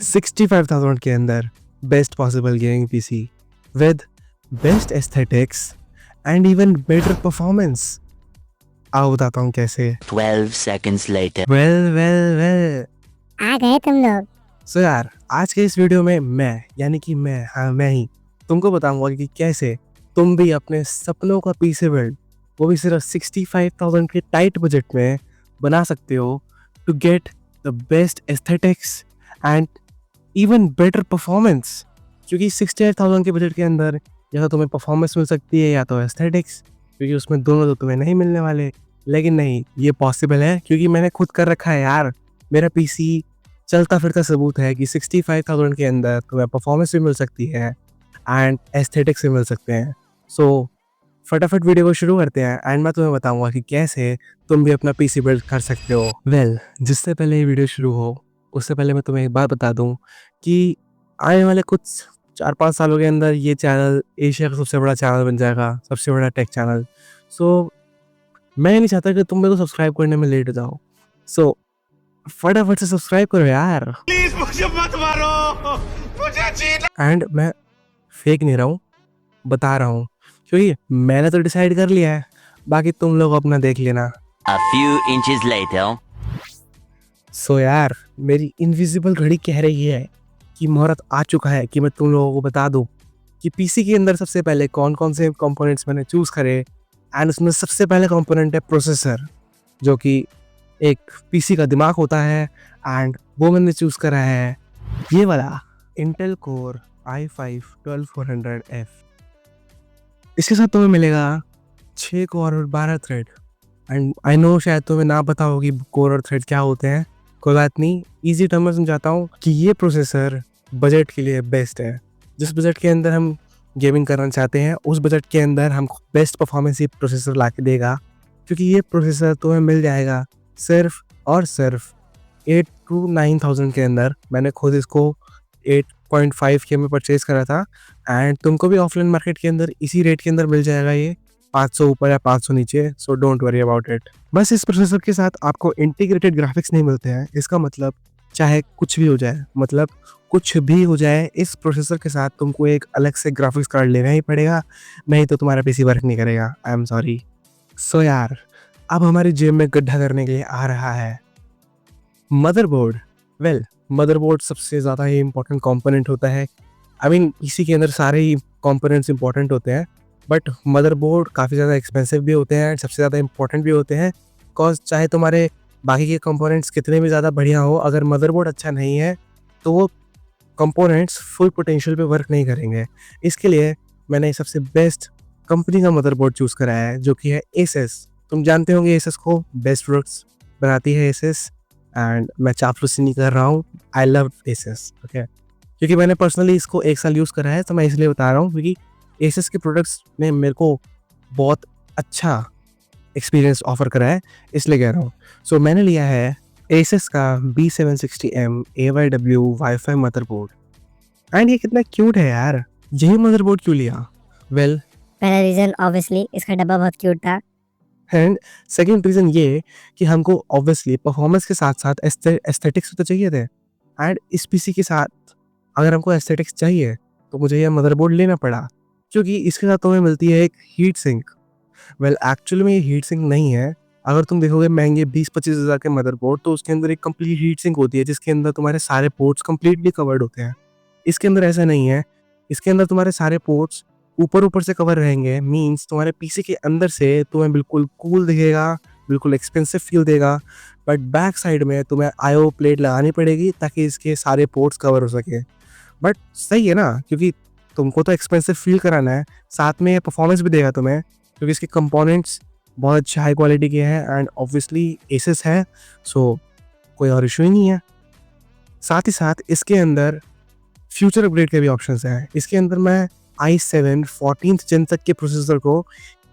65,000 के अंदर best possible gaming PC with best aesthetics and even better performance. आओ बताता हूँ कैसे। 12 seconds later. वेल आ गए तुम लोग। सो यार, आज के इस वीडियो में मैं ही तुमको बताऊंगा कि कैसे तुम भी अपने सपनों का पीसी बिल्ड, वो भी सिर्फ 65,000 के टाइट बजट में बना सकते हो to get the best aesthetics and even better performance. क्योंकि 68,000 के बजट के अंदर या तो तुम्हें परफॉर्मेंस मिल सकती है या तो एस्थेटिक्स, क्योंकि उसमें दोनों तो तुम्हें नहीं मिलने वाले। लेकिन नहीं, ये पॉसिबल है क्योंकि मैंने खुद कर रखा है यार। मेरा पीसी चलता फिरता सबूत है कि 65,000 के अंदर तुम्हें परफॉर्मेंस भी मिल सकती है एंड एस्थेटिक्स भी मिल सकते हैं। सो फटाफट वीडियो को शुरू करते हैं एंड मैं तुम्हें बताऊंगा कि कैसे तुम भी अपना पीसी बिल्ड कर सकते हो। जिससे पहले ये वीडियो शुरू हो उससे पहले मैं तुम्हें एक बात बता दूं कि आने वाले कुछ 4-5 सालों के अंदर ये चैनल एशिया का सबसे बड़ा चैनल बन जाएगा, सबसे बड़ा टेक चैनल। सो मैं नहीं चाहता कि तुम मेरे को सब्सक्राइब करने में लेट हो जाओ। सो फटाफट से सब्सक्राइब करो यार। प्लीज मुझे मत मारो, मुझे जीना। एंड मैं फेक नहीं रहा हूँ, बता रहा हूँ क्योंकि मैंने तो डिसाइड कर लिया है, बाकी तुम लोग अपना देख लेना। A few inches later. सो यार, मेरी इनविजिबल घड़ी कह रही है कि मुहूर्त आ चुका है कि मैं तुम लोगों को बता दूं कि पीसी के अंदर सबसे पहले कौन कौन से कंपोनेंट्स मैंने चूज़ करे। एंड उसमें सबसे पहले कंपोनेंट है प्रोसेसर, जो कि एक पीसी का दिमाग होता है। एंड वो मैंने चूज़ करा है ये वाला इंटेल कोर i5-12400F। इसके साथ तुम्हें मिलेगा 6 कोर और 12 थ्रेड। एंड आई नो शायद तुम्हें ना पता हो कि कोर और थ्रेड क्या होते हैं, कोई बात नहीं, इजी टर्म में समझाता हूँ कि ये प्रोसेसर बजट के लिए बेस्ट है। जिस बजट के अंदर हम गेमिंग करना चाहते हैं उस बजट के अंदर हमको बेस्ट परफॉर्मेंस ये प्रोसेसर ला के देगा। क्योंकि ये प्रोसेसर तुम्हें मिल जाएगा सिर्फ और सिर्फ 8,000-9,000 के अंदर। मैंने खुद इसको 8.5 के में परचेज करा था एंड तुमको भी ऑफलाइन मार्केट के अंदर इसी रेट के अंदर मिल जाएगा ये, 500 ऊपर या 500 नीचे। So don't worry about it. बस इस प्रोसेसर के साथ आपको इंटीग्रेटेड ग्राफिक्स नहीं मिलते हैं। इसका मतलब चाहे कुछ भी हो जाए, मतलब कुछ भी हो जाए, इस प्रोसेसर के साथ तुमको एक अलग से ग्राफिक्स कार्ड लेना ही पड़ेगा, नहीं तो तुम्हारा पीसी वर्क नहीं करेगा। I am sorry. सो यार, अब हमारी जेब में गड्ढा करने के लिए आ रहा है मदरबोर्ड। मदरबोर्ड सबसे ज़्यादा ही इम्पोर्टेंट कंपोनेंट होता है। आई मीन इसी के अंदर सारे ही कंपोनेंट्स इंपॉर्टेंट होते हैं, बट मदरबोर्ड काफ़ी ज़्यादा एक्सपेंसिव भी होते हैं, सबसे ज़्यादा इंपॉर्टेंट भी होते हैं। बिकॉज चाहे तुम्हारे बाकी के कंपोनेंट्स कितने भी ज़्यादा बढ़िया हो, अगर मदरबोर्ड अच्छा नहीं है तो वो कंपोनेंट्स फुल पोटेंशियल पे वर्क नहीं करेंगे। इसके लिए मैंने सबसे बेस्ट कंपनी का मदरबोर्ड चूज़ करा है, जो कि है एसएस। तुम जानते होंगे एसएस को, बेस्ट प्रोडक्ट्स बनाती है एसएस। एंड मैं चापलूसी नहीं कर रहा हूँ, आई लव एसएस, ओके। क्योंकि मैंने पर्सनली इसको 1 साल यूज़ करा है, तो मैं इसलिए बता रहा हूँ क्योंकि एसएस के प्रोडक्ट्स ने मेरे को बहुत अच्छा एक्सपीरियंस ऑफर करा है, इसलिए कह रहा हूँ। सो मैंने लिया है एसएस का B760M AYW wifi motherboard. And ये कितना क्यूट है यार। यही मदरबोर्ड क्यों लिया? पहला रीजन ऑब्वियसली इसका डब्बा बहुत क्यूट था। एंड सेकेंड रीज़न ये कि हमको ऑब्वियसली परफॉर्मेंस के साथ साथ एस्थेटिक्स तो चाहिए थे। एंड इस पीसी के साथ अगर हमको एस्थेटिक्स चाहिए तो मुझे यह मदरबोर्ड लेना पड़ा, क्योंकि इसके साथ तुम्हें मिलती है एक हीट सिंक। एक्चुअली में ये हीट सिंक नहीं है। अगर तुम देखोगे महंगे 20-25 हज़ार के मदरबोर्ड, तो उसके अंदर एक कंप्लीट हीट सिंक होती है जिसके अंदर तुम्हारे सारे पोर्ट्स कंप्लीटली कवर्ड होते हैं। इसके अंदर ऐसा नहीं है। इसके अंदर तुम्हारे सारे पोर्ट्स ऊपर से कवर रहेंगे। मींस तुम्हारे पीसी के अंदर से तुम्हें बिल्कुल कूल दिखेगा, बिल्कुल एक्सपेंसिव फील देगा, बट बैक साइड में तुम्हें आईओ प्लेट लगानी पड़ेगी ताकि इसके सारे पोर्ट्स कवर हो सके। बट सही है ना, क्योंकि तुमको तो एक्सपेंसिव फील कराना है, साथ में परफॉर्मेंस भी देगा तुम्हें, क्योंकि इसके कंपोनेंट्स बहुत अच्छे हाई क्वालिटी के हैं एंड ऑब्वियसली एसएस है। सो कोई और इशू ही नहीं है। साथ ही साथ इसके अंदर फ्यूचर अपग्रेड के भी ऑप्शंस हैं। इसके अंदर मैं i7 14th जेन तक के प्रोसेसर को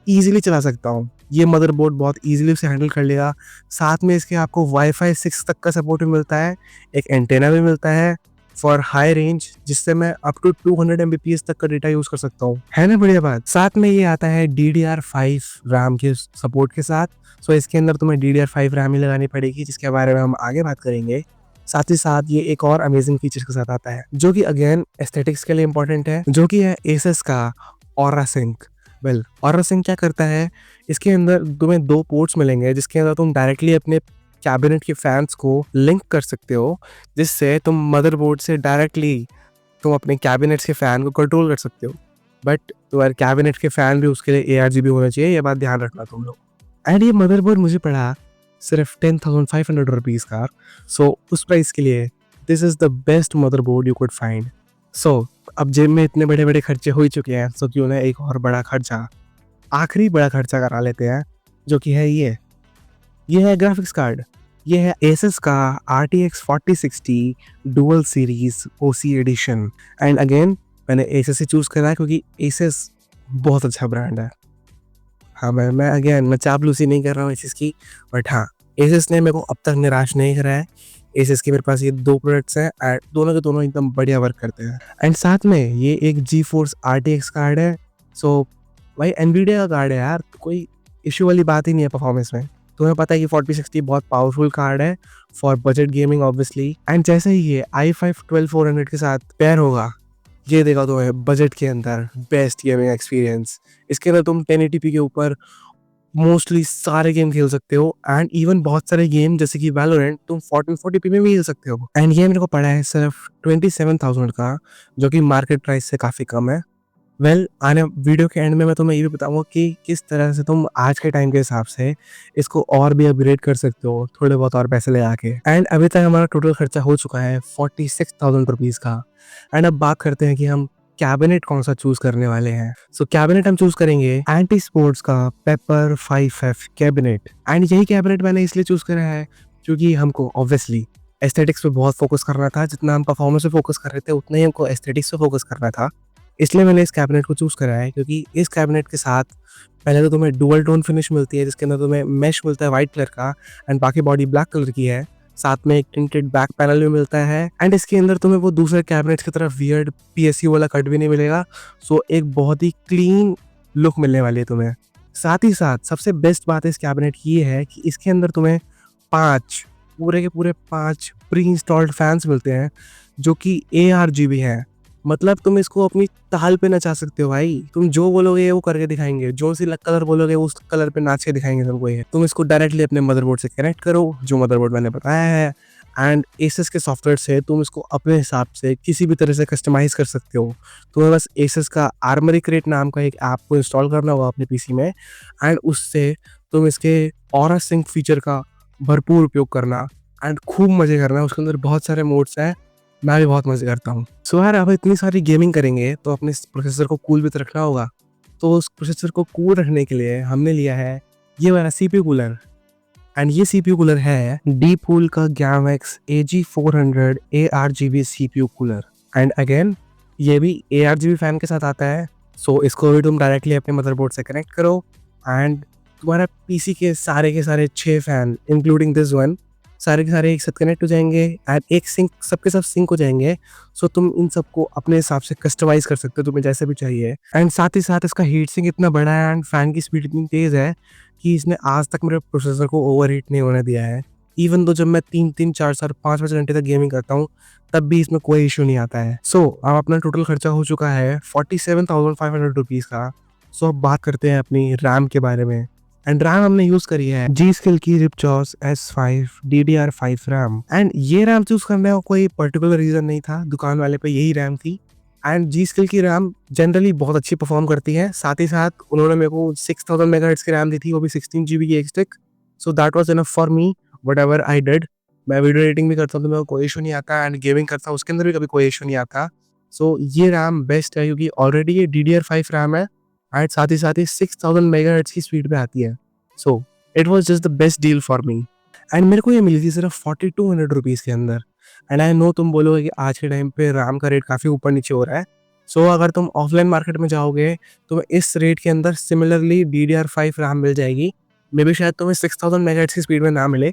ईजिली चला सकता हूँ। ये मदरबोर्ड बहुत ईजिली उसे हैंडल कर लेगा। साथ में इसके आपको वाईफाई 6 तक का सपोर्ट भी मिलता है, एक एंटेना भी मिलता है फॉर हाई रेंज, जिससे मैं अप टू 200 Mbps तक का डेटा यूज़ कर सकता हूँ। है ना बढ़िया बात। साथ में ये आता है DDR5 रैम के सपोर्ट के साथ। सो इसके अंदर तुम्हें DDR5 रैम ही लगानी पड़ेगी, जिसके बारे में हम आगे बात करेंगे। साथ ही साथ ये एक और अमेजिंग फीचर के साथ आता है जो कि अगेन एस्थेटिक्स के लिए इंपॉर्टेंट है, जो कि है एसस का aura sync. Well, aura sync क्या करता है, इसके अंदर तुम्हें 2 पोर्ट्स मिलेंगे जिसके अंदर तुम डायरेक्टली अपने कैबिनेट के फैंस को लिंक कर सकते हो, जिससे तुम मदरबोर्ड से डायरेक्टली तुम अपने कैबिनेट्स के फैन को कंट्रोल कर सकते हो। बट तुम्हारे कैबिनेट के फैन भी उसके लिए ARGB होना चाहिए, ये बात ध्यान रखना तुम लोग। एंड ये मदरबोर्ड मुझे पड़ा सिर्फ 10,500 रुपीज़ का। सो उस प्राइस के लिए this is the best motherboard you could find. So अब जेब में इतने बड़े बड़े खर्चे हो ही चुके हैं, सो क्यों ना एक और बड़ा खर्चा, आखिरी बड़ा खर्चा करा लेते हैं, जो कि है ये है ग्राफिक्स कार्ड। ये है एसस का RTX 4060 dual series OC edition. And again मैंने एसस से चूज़ करा है क्योंकि एसस बहुत अच्छा ब्रांड है। हाँ, मैं चापलूसी नहीं कर रहा हूँ एसस की, बट हाँ, एसस ने मेरे को अब तक निराश नहीं करा है। एसस के मेरे पास ये 2 प्रोडक्ट्स हैं एंड दोनों के दोनों एकदम बढ़िया वर्क करते हैं। एंड साथ में ये एक GeForce RTX कार्ड है। सो भाई NVIDIA का कार्ड है यार, कोई इश्यू वाली बात ही नहीं है परफॉर्मेंस में। तुम्हें पता है कि 4060 बहुत पावरफुल कार्ड है for budget gaming obviously. And जैसे ही ये i5 12400 के साथ पेयर होगा, ये देखा तुम्हें बजट के अंदर बेस्ट गेमिंग एक्सपीरियंस। इसके अंदर तुम 1080p के ऊपर मोस्टली सारे गेम खेल सकते हो एंड इवन बहुत सारे गेम जैसे कि वैलोरेंट तुम 1440p में भी खेल सकते हो। एंड ये मेरे को पड़ा है सिर्फ 27,000 का, जो कि मार्केट प्राइस से काफ़ी कम है। वेल, आने वीडियो के एंड में मैं तुम्हें ये भी बताऊंगा कि किस तरह से तुम आज के टाइम के हिसाब से इसको और भी अपग्रेड कर सकते हो थोड़े बहुत और पैसे लगा के। एंड अभी तक हमारा टोटल खर्चा हो चुका है 46,000 रुपीज़ का। एंड अब बात करते हैं कि हम कैबिनेट कौन सा चूज करने वाले हैं। सो कैबिनेट हम चूज करेंगे एंटी स्पोर्ट्स का पेपर 5F कैबिनेट। एंड यही कैबिनेट मैंने इसलिए चूज करा है क्योंकि हमको ऑब्वियसली एस्थेटिक्स पे बहुत फोकस करना था। जितना हम परफॉर्मेंस पे फोकस कर रहे थे उतना ही हमको एस्थेटिक्स पे फोकस करना था, इसलिए मैंने इस कैबिनेट को चूज करा है। क्योंकि इस कैबिनेट के साथ पहले तो तुम्हें डुअल टोन फिनिश मिलती है जिसके अंदर तुम्हें मैश मिलता है वाइट कलर का एंड बाकी बॉडी ब्लैक कलर की है। साथ में एक टिंटेड बैक पैनल भी मिलता है एंड इसके अंदर तुम्हें वो दूसरे कैबिनेट्स की तरफ वियर्ड PSU वाला कट भी नहीं मिलेगा। सो एक बहुत ही क्लीन लुक मिलने वाली है तुम्हें। साथ ही साथ सबसे बेस्ट बात इस कैबिनेट की ये है कि इसके अंदर तुम्हें 5 पूरे के पूरे 5 प्री इंस्टॉल्ड फैंस मिलते हैं जो कि ARGB हैं। मतलब तुम इसको अपनी ताल पे नचा सकते हो भाई। तुम जो बोलोगे वो करके दिखाएंगे, जो सी कलर बोलोगे उस कलर पे नाच के दिखाएंगे तुमको ये। तुम इसको डायरेक्टली अपने मदरबोर्ड से कनेक्ट करो, जो मदरबोर्ड मैंने बताया है, एंड एसस के सॉफ्टवेयर से तुम इसको अपने हिसाब से किसी भी तरह से कस्टमाइज कर सकते हो। तुम्हें बस एसस का आर्मरी क्रेट नाम का एक ऐप को इंस्टॉल करना होगा अपने PC में एंड उससे तुम इसके ऑरा सिंक फीचर का भरपूर उपयोग करना एंड खूब मजे करना। उसके अंदर बहुत सारे मोड्स हैं, मैं भी बहुत मजे करता हूँ। सो यार, अब इतनी सारी गेमिंग करेंगे तो अपने प्रोसेसर को कूल भी तो रखना होगा। तो उस प्रोसेसर को कूल रखने के लिए हमने लिया है ये वाला CPU कूलर। एंड ये CPU कूलर है Deepcool का GAMX AG400 ARGB CPU cooler. And again ये भी ARGB फैन के साथ आता है। सो इसको भी तुम डायरेक्टली अपने मदरबोर्ड से कनेक्ट करो एंड तुम्हारा PC के सारे 6 फैन इंक्लूडिंग दिस वन सारे के सारे एक साथ कनेक्ट हो जाएंगे एंड एक सिंक सबके सब सिंक हो जाएंगे। सो तुम इन सबको अपने हिसाब से कस्टमाइज कर सकते हो तुम्हें जैसे भी चाहिए। एंड साथ ही साथ इसका हीट सिंक इतना बड़ा है एंड फैन की स्पीड इतनी तेज़ है कि इसने आज तक मेरे प्रोसेसर को ओवरहीट नहीं होने दिया है। इवन तो जब मैं 3-3, 4-4, 5-5 घंटे तक गेमिंग करता हूँ तब भी इसमें कोई इशू नहीं आता है। सो अब अपना टोटल खर्चा हो चुका है 47,500 रुपीज़ का। सो अब बात करते हैं अपनी रैम के बारे में। एंड रैम हमने यूज करी है G-Skill की Ripchos S5 DDR5 RAM. And ये रैम चूज करने का कोई पर्टिकुलर रीजन नहीं था, दुकान वाले पे यही रैम थी। एंड G-Skill की रैम जनरली बहुत अच्छी परफॉर्म करती है। साथ ही साथ उन्होंने मेरे को 6000 मेगाहर्ट्ज की रैम दी थी, वो भी 16GB की एक stick. So that was enough for me what ever I did. मैं वीडियो एडिटिंग भी करता हूँ तो मेरे को कोई इशू नहीं आता एंड गेमिंग करता हूँ उसके अंदर भी कभी कोई इशू नहीं आता। सो ये रैम बेस्ट है क्योंकि ऑलरेडी ये DDR5 रैम है एंड साथ ही 6000 मेगाहर्ट्ज की स्पीड पे आती है। So it was just the best deal for me. And मेरे को ये मिली थी सिर्फ 4200 रुपीज़ के अंदर। एंड आई नो तुम बोलोगे कि आज के टाइम पे रैम का रेट काफ़ी ऊपर नीचे हो रहा है। सो अगर तुम ऑफलाइन मार्केट में जाओगे तो इस रेट के अंदर सिमिलरली DDR5 रैम मिल जाएगी। मे बी शायद तुम्हें 6000 मेगाहर्ट्ज की स्पीड में ना मिले,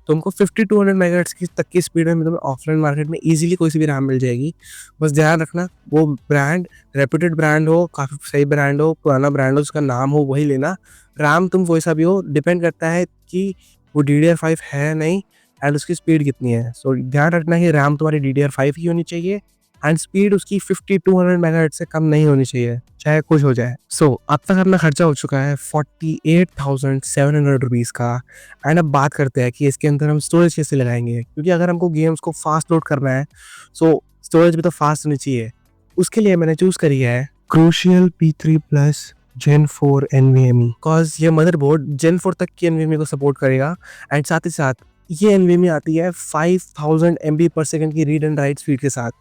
तुमको 5200 मेगाहर्ट्ज की तक की स्पीड में तुम्हें ऑफलाइन मार्केट में इजीली कोई सी भी रैम मिल जाएगी। बस ध्यान रखना वो ब्रांड रेप्यूटेड ब्रांड हो, काफ़ी सही ब्रांड हो, पुराना ब्रांड हो, उसका नाम हो, वही लेना। रैम तुम वैसा भी हो, डिपेंड करता है कि वो DDR5 है नहीं एंड उसकी स्पीड कितनी है। सो ध्यान रखना कि रैम तुम्हारी DDR5 की होनी चाहिए एंड स्पीड उसकी 5200 मेगाहर्ट्ज से कम नहीं होनी चाहिए, चाहे कुछ हो जाए। सो अब तक अपना खर्चा हो चुका है 48,700 रुपीज़ का। एंड अब बात करते हैं कि इसके अंदर हम स्टोरेज कैसे लगाएंगे, क्योंकि अगर हमको गेम्स को फास्ट लोड करना है सो स्टोरेज भी तो फास्ट होनी चाहिए। उसके लिए मैंने चूज़ करी है Crucial P3 Plus Gen 4 NVMe, cause ये मदरबोर्ड Gen 4 तक की NVMe को सपोर्ट करेगा एंड साथ ही साथ ये NVMe आती है 5000 MB पर सेकेंड की रीड एंड राइट स्पीड के साथ,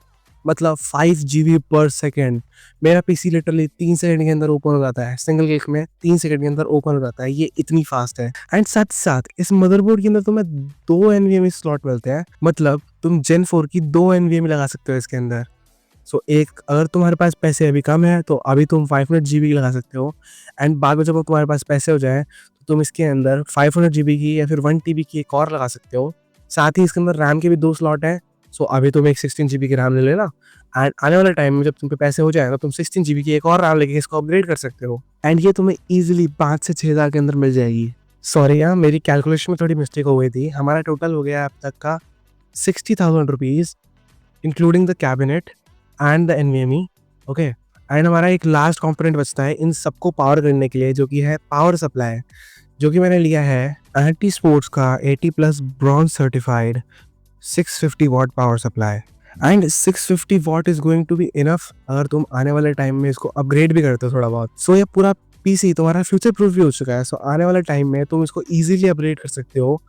मतलब 5 GB पर सेकेंड। मेरा पीसी लिटरली 3 सेकंड के अंदर ओपन हो जाता है, सिंगल क्लिक में 3 सेकंड के अंदर ओपन हो जाता है, ये इतनी फास्ट है। एंड साथ ही साथ इस मदरबोर्ड के अंदर तुम्हें 2 NVMe स्लॉट मिलते हैं, मतलब तुम Gen 4 की 2 NVMe लगा सकते हो इसके अंदर। सो एक, अगर तुम्हारे पास पैसे अभी कम है तो अभी तुम 500 GB की लगा सकते हो एंड बाद में जब तुम्हारे पास पैसे हो जाए तो तुम इसके अंदर 500 GB की या फिर 1 TB की एक और लगा सकते हो। साथ ही इसके अंदर रैम के भी 2 स्लॉट हैं। सो अभी तुम एक 16 GB की रैम ले लेना एंड आने वाले टाइम में जब तुम पे पैसे हो जाए तो तुम 16 GB की एक और रैम लेके इसको अपग्रेड कर सकते हो एंड ये तुम्हें ईजिली 5 से 6 हज़ार के अंदर मिल जाएगी। सॉरी यार, मेरी कैलकुलेशन में थोड़ी मिस्टेक हो गई थी। हमारा टोटल हो गया अब तक का 60,000 rupees including the cabinet and the NVMe, okay. And हमारा एक लास्ट कंपोनेंट बचता है इन सबको पावर करने के लिए, जो कि है पावर सप्लाई, जो कि मैंने लिया है एंटी स्पोर्ट्स का 80+ bronze certified 650 watt power supply. And 650 watt is going to be enough अगर तुम आने वाले टाइम में इसको अपग्रेड भी करते हो थोड़ा बहुत। सो ये पूरा पीसी तुम्हारा फ्यूचर प्रूफ भी हो चुका है। सो आने वाले टाइम में तुम इसको ईजिली अपग्रेड कर सकते हो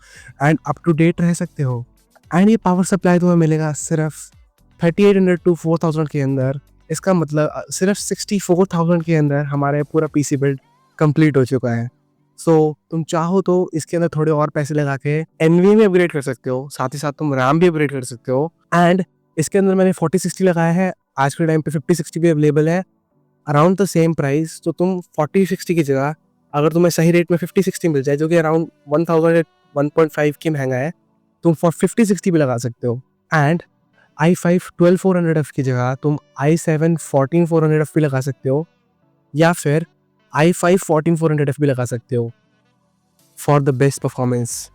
एंड अप टू डेट रह सकते हो। एंड ये पावर सप्लाई तुम्हें मिलेगा सिर्फ 3800 to 4000 के अंदर। इसका मतलब सिर्फ 64,000 के अंदर हमारे पूरा पीसी बिल्ड कंप्लीट हो चुका है। सो तुम चाहो तो इसके अंदर थोड़े और पैसे लगा के NVMe अपग्रेड कर सकते हो, साथ ही साथ तुम रैम भी अपग्रेड कर सकते हो। एंड इसके अंदर मैंने 4060 लगाया है, आज के टाइम पे 5060 भी अवेलेबल है अराउंड द सेम प्राइस। तो तुम 4060 की जगह अगर तुम्हें सही रेट में 5060 मिल जाए, जो कि अराउंड 1000 1.5 की महंगा है, तुम 5060 भी लगा सकते हो। एंड i5 12400F की जगह तुम i7 14400F भी लगा सकते हो या फिर i5 14400F भी लगा सकते हो फॉर द बेस्ट परफॉर्मेंस।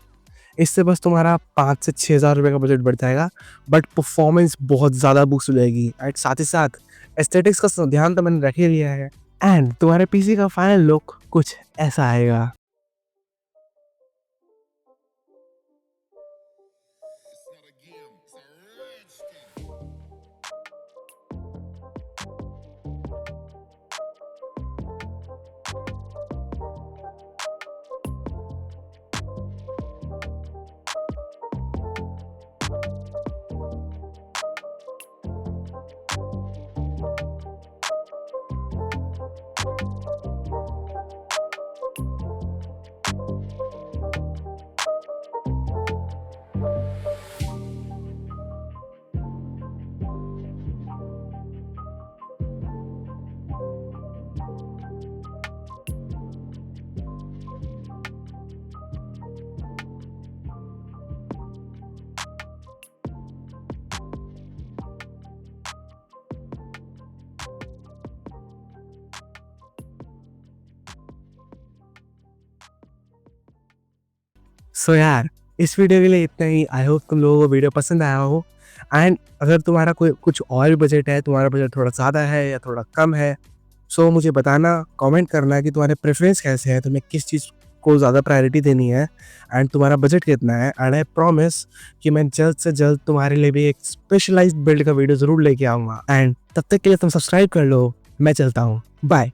इससे बस तुम्हारा 5 से 6 हज़ार रुपये का बजट बढ़ जाएगा, बट परफॉर्मेंस बहुत ज़्यादा बूस्ट हो जाएगी। एंड साथ ही साथ एस्थेटिक्स का ध्यान तो मैंने रख ही लिया है एंड तुम्हारे पीसी का फाइनल लुक कुछ ऐसा आएगा। सो यार, इस वीडियो के लिए इतना ही। आई होप तुम लोगों को वीडियो पसंद आया हो। एंड अगर तुम्हारा कोई कुछ और भी बजट है, तुम्हारा बजट थोड़ा ज़्यादा है या थोड़ा कम है, सो मुझे बताना, कमेंट करना कि तुम्हारे प्रेफरेंस कैसे हैं, तुम्हें किस चीज़ को ज़्यादा प्रायोरिटी देनी है एंड तुम्हारा बजट कितना है। एंड आई प्रॉमिस कि मैं जल्द से जल्द तुम्हारे लिए भी एक स्पेशलाइज्ड बिल्ड का वीडियो ज़रूर लेके आऊँगा। एंड तब तक के लिए तुम सब्सक्राइब कर लो। मैं चलता हूँ, बाय।